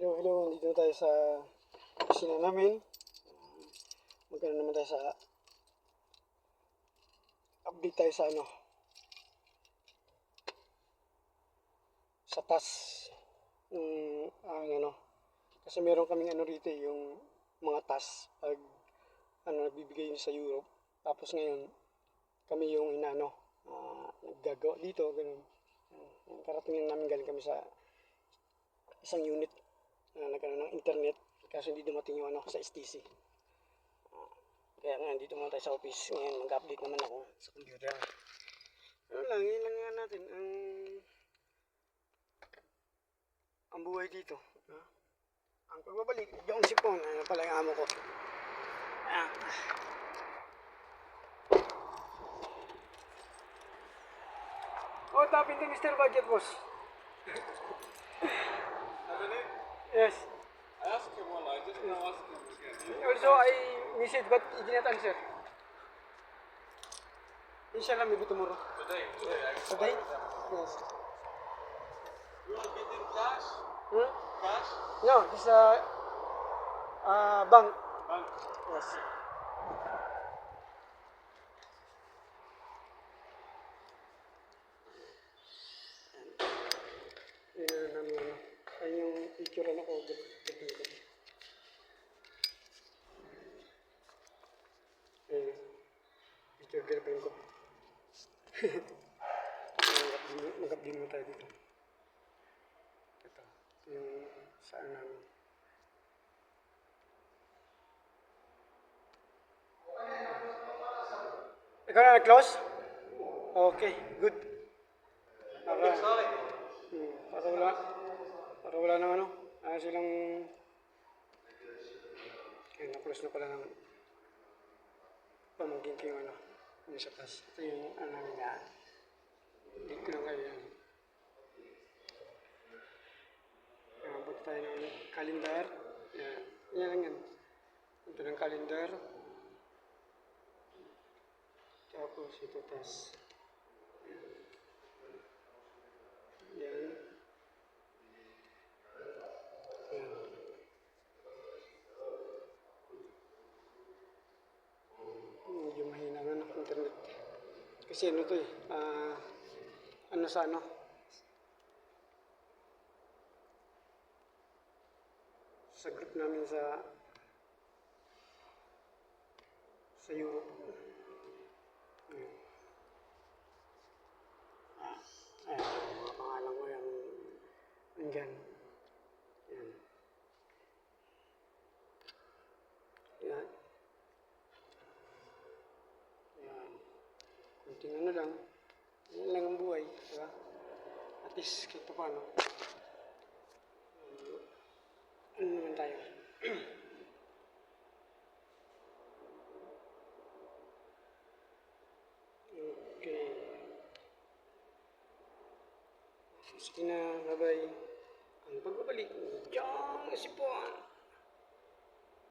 Hello, hello. Dito na tayo sa kusina namin. Magkano naman tayo sa update tayo sa sa task kasi meron kaming rito yung mga task pag nagbibigay yun sa Europe. Tapos ngayon kami yung naggagawa dito, ganun. Karating namin, galing kami sa isang unit na nagkaroon ng internet, kaso hindi dumating yung sa STC. Kaya nga dito muna tayo sa office ngayon, mag-update naman ako sa computer. Yun lang nga natin ang buhay dito. Ang pagbabalik yung sipon, pala yung amo ko. Oh, tapin to Mr. Budget Boss. Yes. I asked him one, I didn't know ask him again. Also, I messaged but he did not answer. Inshallah, maybe tomorrow. Today, actually. Today? Yes. You are getting cash? Hmm? Cash? No, this bank. Bank. Yes. Ay yung picture ko, gagawin ko. Picture gagawin ko. Mag-update mo tayo dito. Ito yung saan namin. Ikaw na nag-close? Okay, good. Para wala nang silang na-close na pala ng pamangkin ko yung yung sa taas. Ito yung namin na dito lang kayo yan. Punta tayo ng calendar. Yan lang yan. Punta ng calendar. Tapos ito taas. Yan. Medyo mahina nga ng internet. Kasi to sa group namin sa Europe. Mga pangalan ko yung nandyan. Yan. Yan. Yan. Kunting lang. Yan lang ang buhay. Diba? At least, kahit pa paano. Naman tayo. Okay. Sige na, bye-bye. Ang pagbabalik, Jong Sipon.